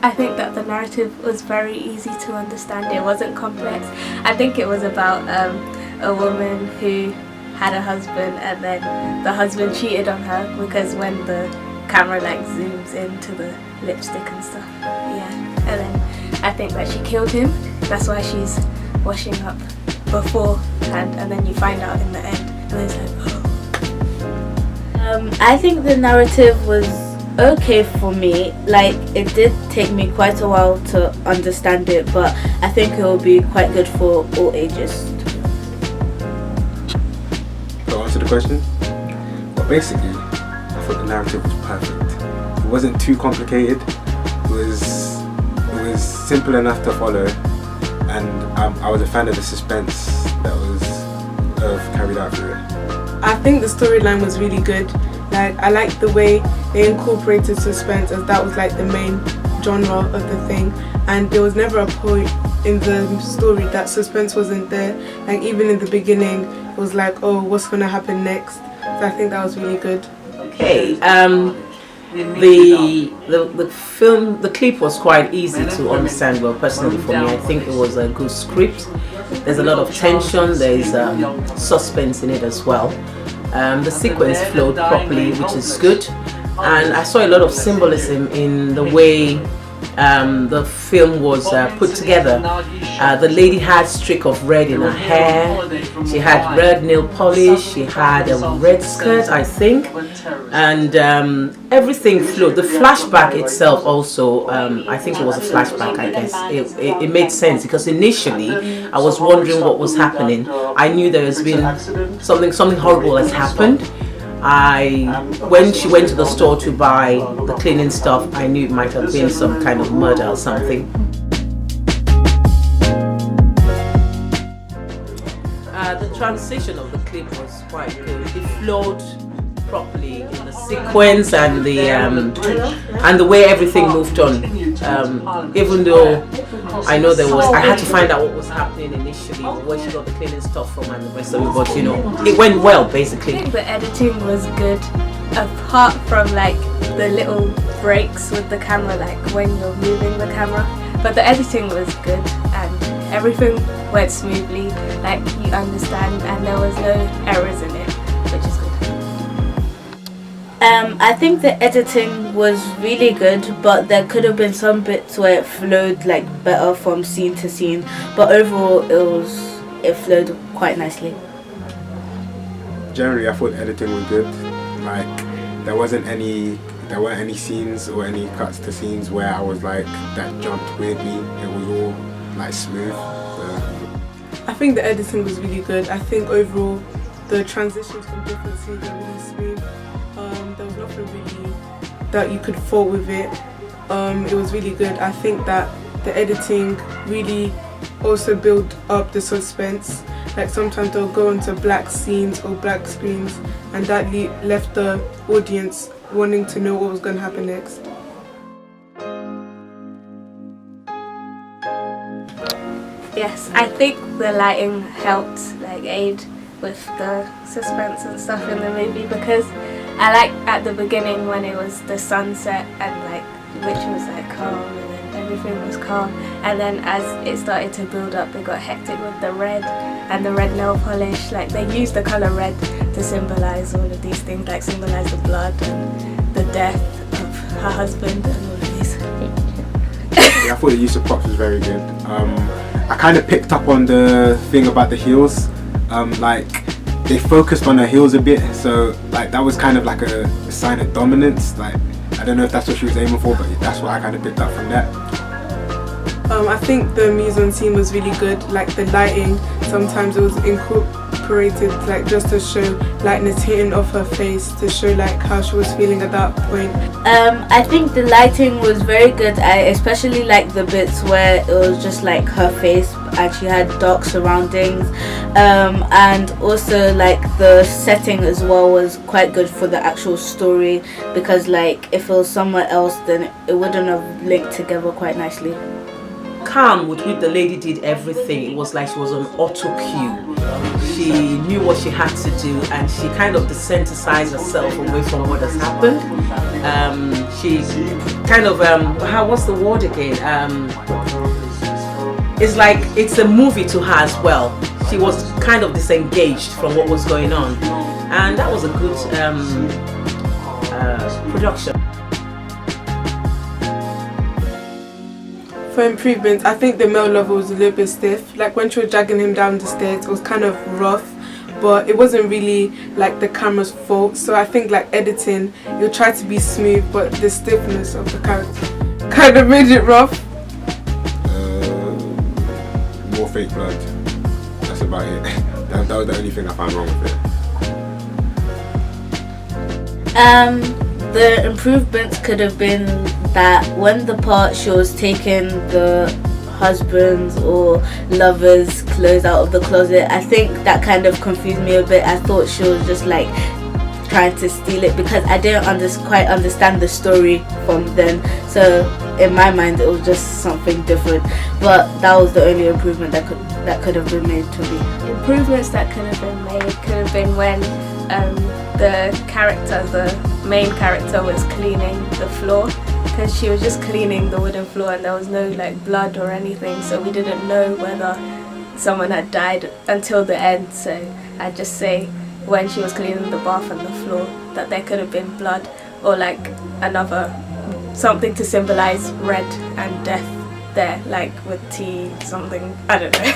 I think that the narrative was very easy to understand. It wasn't complex. I think it was about a woman who had a husband, and then the husband cheated on her because when the camera like zooms into the lipstick and stuff, yeah, and then I think that she killed him. That's why she's washing up beforehand, and then you find out in the end, and then it's like, oh. I think the narrative was okay for me. Like, it did take me quite a while to understand it, but I think it will be quite good for all ages. To answer the question, well, basically, I thought the narrative was perfect. It wasn't too complicated. It was simple enough to follow, and I was a fan of the suspense that was carried out through it. I think the storyline was really good. Like, I liked the way they incorporated suspense, as that was like the main genre of the thing, and there was never a point in the story that suspense wasn't there. Like, even in the beginning, it was like, oh, what's gonna happen next? So I think that was really good. Okay, the clip was quite easy to understand. Well, personally for me, I think it was a good script. There's a lot of tension, there's suspense in it as well. The sequence flowed properly, which is good, and I saw a lot of symbolism in the way the film was put together. The lady had streak of red in her hair, she had red nail polish, she had a red skirt, I think, and everything flowed. The flashback itself also, I think it was a flashback, I guess. It made sense because initially I was wondering what was happening. I knew there has been something horrible has happened. When she went to the store to buy the cleaning stuff, I knew it might have been some kind of murder or something. The transition of the clip was quite good. It flowed properly in the sequence and the way everything moved on. Even though I know I had to find out what was happening initially, where she got the cleaning stuff from and the rest of it, but you know, it went well basically. I think the editing was good, apart from like the little breaks with the camera, like when you're moving the camera. But the editing was good and everything went smoothly, like you understand, and there was no errors in it, which is good. I think the editing was really good, but there could have been some bits where it flowed like better from scene to scene. But overall, it flowed quite nicely. Generally, I thought the editing was good. Like, there weren't any scenes or any cuts to scenes where I was like, that jumped weirdly. It was all like smooth. I think the editing was really good. I think overall the transitions from different scenes were really smooth. There was nothing really that you could fault with it. It was really good. I think that the editing really also built up the suspense. Like, sometimes they'll go into black scenes or black screens, and that left the audience wanting to know what was going to happen next. Yes, I think the lighting helped like aid with the suspense and stuff in the movie, because I liked at the beginning when it was the sunset and like which was like calm, and then everything was calm, and then as it started to build up it got hectic with the red and the red nail polish. Like, they used the colour red to symbolise all of these things, like symbolise the blood and the death of her husband and all of these. Yeah, I thought the use of props was very good. I kind of picked up on the thing about the heels. Like, they focused on her heels a bit, so like that was kind of like a sign of dominance. Like, I don't know if that's what she was aiming for, but that's what I kind of picked up from that. I think the mise-en-scene was really good. Like, the lighting, sometimes it was incorporated like just to show lightness hitting off her face, to show like how she was feeling at that point. I think the lighting was very good. I especially like the bits where it was just like her face and she had dark surroundings, and also like the setting as well was quite good for the actual story, because like if it was somewhere else then it wouldn't have linked together quite nicely. Calm with which the lady did everything, it was like she was on auto cue. she knew what she had to do, and she kind of desensitized herself away from what has happened. She kind of what's the word again? It's like it's a movie to her as well. She was kind of disengaged from what was going on, and that was a good production. For improvements, I think the male lover was a little bit stiff. Like when she was dragging him down the stairs, it was kind of rough, but it wasn't really like the camera's fault. So I think like editing, you'll try to be smooth, but the stiffness of the character kind of made it rough. More fake blood. That's about it. That was the only thing I found wrong with it. The improvements could have been that when the part she was taking the husband's or lover's clothes out of the closet, I think that kind of confused me a bit. I thought she was just like trying to steal it because I didn't quite understand the story from then. So in my mind it was just something different. But that was the only improvement that could have been made to me. Improvements that could have been made could have been when the main character was cleaning the floor, because she was just cleaning the wooden floor and there was no like blood or anything, so we didn't know whether someone had died until the end. So I'd just say when she was cleaning the bath and the floor that there could have been blood or like something to symbolize red and death there, like with tea, something, I don't know.